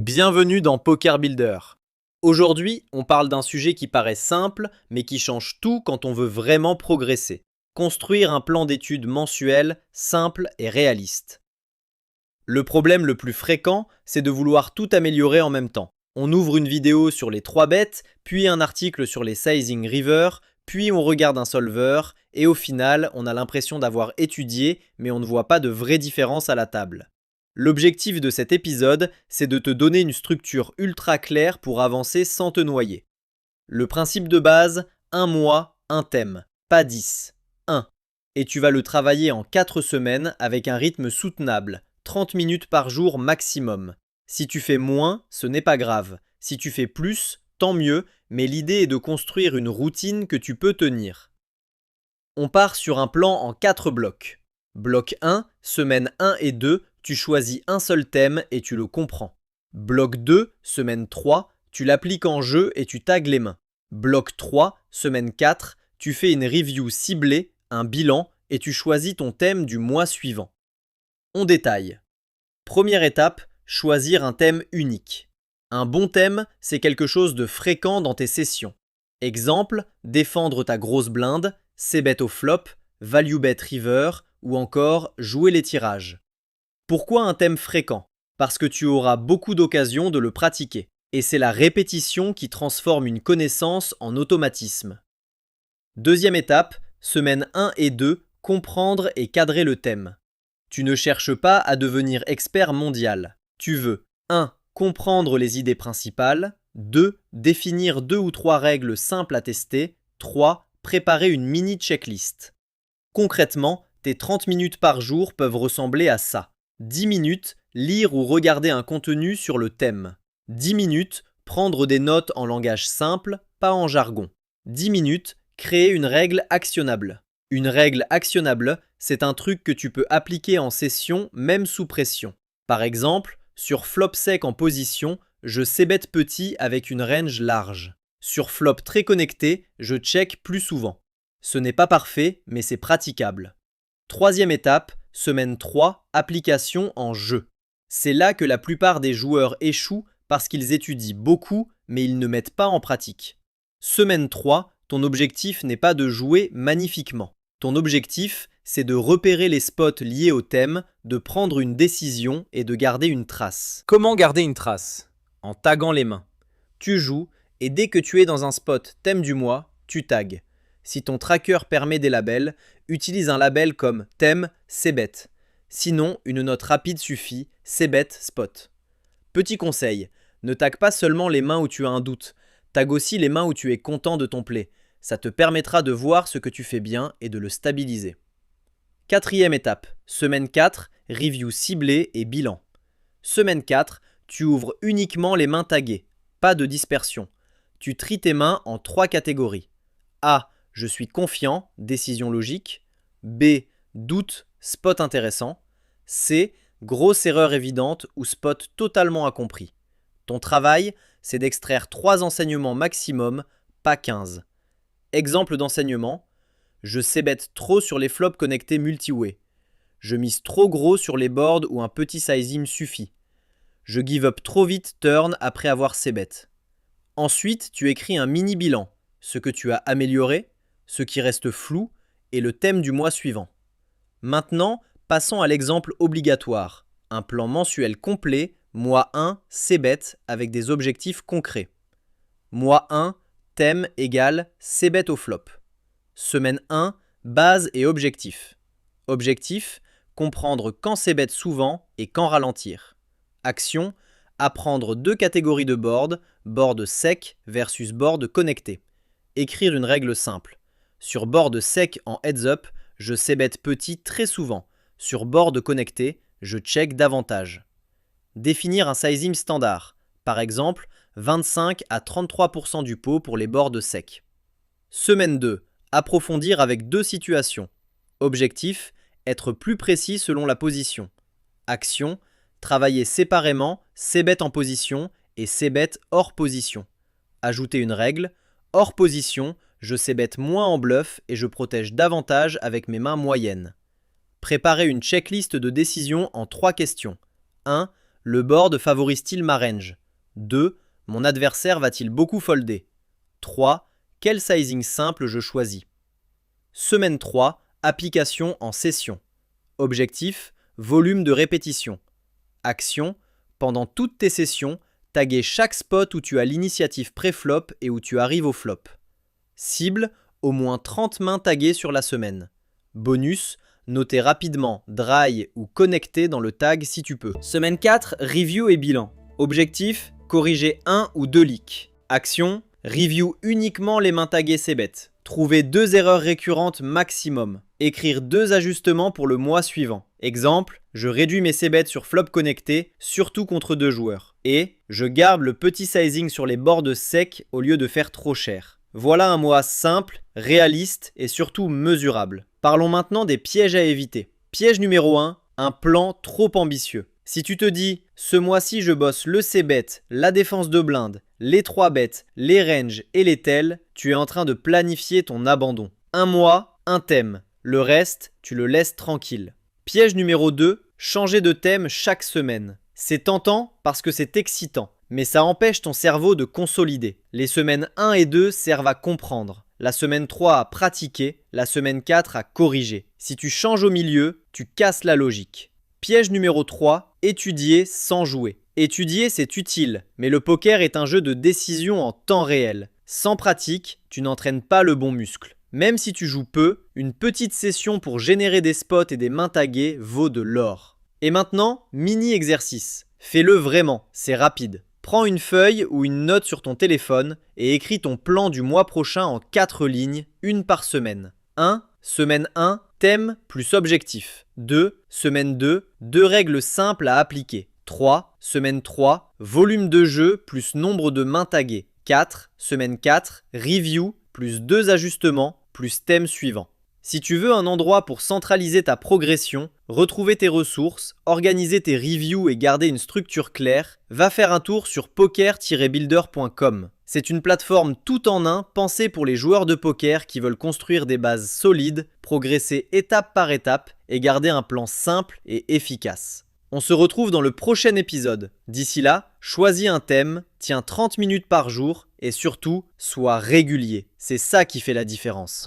Bienvenue dans Poker Builder. Aujourd'hui, on parle d'un sujet qui paraît simple, mais qui change tout quand on veut vraiment progresser. Construire un plan d'études mensuel, simple et réaliste. Le problème le plus fréquent, c'est de vouloir tout améliorer en même temps. On ouvre une vidéo sur les 3 bets, puis un article sur les sizing river, puis on regarde un solver, et au final, on a l'impression d'avoir étudié, mais on ne voit pas de vraie différence à la table. L'objectif de cet épisode, c'est de te donner une structure ultra claire pour avancer sans te noyer. Le principe de base, un mois, un thème, pas 10, 1. Et tu vas le travailler en 4 semaines avec un rythme soutenable, 30 minutes par jour maximum. Si tu fais moins, ce n'est pas grave. Si tu fais plus, tant mieux, mais l'idée est de construire une routine que tu peux tenir. On part sur un plan en 4 blocs. Bloc 1, semaine 1 et 2, tu choisis un seul thème et tu le comprends. Bloc 2, semaine 3, tu l'appliques en jeu et tu tagues les mains. Bloc 3, semaine 4, tu fais une review ciblée, un bilan, et tu choisis ton thème du mois suivant. On détaille. Première étape, choisir un thème unique. Un bon thème, c'est quelque chose de fréquent dans tes sessions. Exemple, défendre ta grosse blinde, c-bet au flop, value bet river, ou encore jouer les tirages. Pourquoi un thème fréquent ? Parce que tu auras beaucoup d'occasions de le pratiquer. Et c'est la répétition qui transforme une connaissance en automatisme. Deuxième étape, semaine 1 et 2, comprendre et cadrer le thème. Tu ne cherches pas à devenir expert mondial. Tu veux 1. Comprendre les idées principales. 2. Définir 2 ou 3 règles simples à tester. 3. Préparer une mini checklist. Concrètement, tes 30 minutes par jour peuvent ressembler à ça. 10 minutes, lire ou regarder un contenu sur le thème. 10 minutes, prendre des notes en langage simple, pas en jargon. 10 minutes, créer une règle actionnable. Une règle actionnable, c'est un truc que tu peux appliquer en session même sous pression. Par exemple, sur flop sec en position, je c-bet petit avec une range large. Sur flop très connecté, je check plus souvent. Ce n'est pas parfait, mais c'est praticable. Troisième étape, semaine 3, application en jeu. C'est là que la plupart des joueurs échouent parce qu'ils étudient beaucoup, mais ils ne mettent pas en pratique. Semaine 3, ton objectif n'est pas de jouer magnifiquement. Ton objectif, c'est de repérer les spots liés au thème, de prendre une décision et de garder une trace. Comment garder une trace ? En taguant les mains. Tu joues et dès que tu es dans un spot thème du mois, tu tagues. Si ton tracker permet des labels, utilise un label comme thème c-bet. Sinon, une note rapide suffit, c-bet spot. Petit conseil, ne tague pas seulement les mains où tu as un doute, tague aussi les mains où tu es content de ton play. Ça te permettra de voir ce que tu fais bien et de le stabiliser. Quatrième étape, semaine 4, review ciblée et bilan. Semaine 4, tu ouvres uniquement les mains taguées, pas de dispersion. Tu tries tes mains en 3 catégories. A. Je suis confiant, décision logique. B. Doute, spot intéressant. C. Grosse erreur évidente ou spot totalement incompris. Ton travail, c'est d'extraire 3 enseignements maximum, pas 15. Exemple d'enseignement. Je c-bet trop sur les flops connectés multi-way. Je mise trop gros sur les boards où un petit sizing suffit. Je give up trop vite turn après avoir c-bet. Ensuite, tu écris un mini bilan, ce que tu as amélioré, ce qui reste flou et le thème du mois suivant. Maintenant, passons à l'exemple obligatoire, un plan mensuel complet, mois 1, c-bet avec des objectifs concrets. Mois 1, thème égale c-bet au flop. Semaine 1, base et objectif. Objectif, comprendre quand c-bet souvent et quand ralentir. Action, apprendre 2 catégories de board, board sec versus board connecté. Écrire une règle simple. Sur board sec en heads up, je c-bet petit très souvent. Sur board connecté, je check davantage. Définir un sizing standard. Par exemple, 25 à 33% du pot pour les boards secs. Semaine 2. Approfondir avec 2 situations. Objectif, être plus précis selon la position. Action, travailler séparément c-bet en position et c-bet hors position. Ajouter une règle, hors position, je c-bet moins en bluff et je protège davantage avec mes mains moyennes. Préparer une checklist de décision en 3 questions. 1. Le board favorise-t-il ma range? 2. Mon adversaire va-t-il beaucoup folder? 3. Quel sizing simple je choisis? Semaine 3. Application en session. Objectif, volume de répétition. Action, pendant toutes tes sessions, taguer chaque spot où tu as l'initiative pré-flop et où tu arrives au flop. Cible, au moins 30 mains taguées sur la semaine. Bonus, noter rapidement dry ou connecté dans le tag si tu peux. Semaine 4, review et bilan. Objectif, corriger 1 ou 2 leaks. Action, review uniquement les mains taguées c-bet. Trouver 2 erreurs récurrentes maximum. Écrire 2 ajustements pour le mois suivant. Exemple, je réduis mes c-bets sur flop connecté, surtout contre 2 joueurs. Et je garde le petit sizing sur les boards secs au lieu de faire trop cher. Voilà un mois simple, réaliste et surtout mesurable. Parlons maintenant des pièges à éviter. Piège numéro 1, un plan trop ambitieux. Si tu te dis, ce mois-ci je bosse le c-bet, la défense de blinde, les 3 bets, les ranges et les tells, tu es en train de planifier ton abandon. Un mois, un thème. Le reste, tu le laisses tranquille. Piège numéro 2, changer de thème chaque semaine. C'est tentant parce que c'est excitant, mais ça empêche ton cerveau de consolider. Les semaines 1 et 2 servent à comprendre. La semaine 3 à pratiquer, la semaine 4 à corriger. Si tu changes au milieu, tu casses la logique. Piège numéro 3, étudier sans jouer. Étudier, c'est utile, mais le poker est un jeu de décision en temps réel. Sans pratique, tu n'entraînes pas le bon muscle. Même si tu joues peu, une petite session pour générer des spots et des mains taguées vaut de l'or. Et maintenant, mini exercice. Fais-le vraiment, c'est rapide. Prends une feuille ou une note sur ton téléphone et écris ton plan du mois prochain en 4 lignes, une par semaine. 1. Semaine 1, thème plus objectif. 2. Semaine 2, 2 règles simples à appliquer. 3. Semaine 3, volume de jeu plus nombre de mains taguées. 4. Semaine 4, review plus 2 ajustements plus thème suivant. Si tu veux un endroit pour centraliser ta progression, retrouver tes ressources, organiser tes reviews et garder une structure claire, va faire un tour sur poker-builder.com. C'est une plateforme tout en un pensée pour les joueurs de poker qui veulent construire des bases solides, progresser étape par étape et garder un plan simple et efficace. On se retrouve dans le prochain épisode. D'ici là, choisis un thème, tiens 30 minutes par jour et surtout, sois régulier. C'est ça qui fait la différence.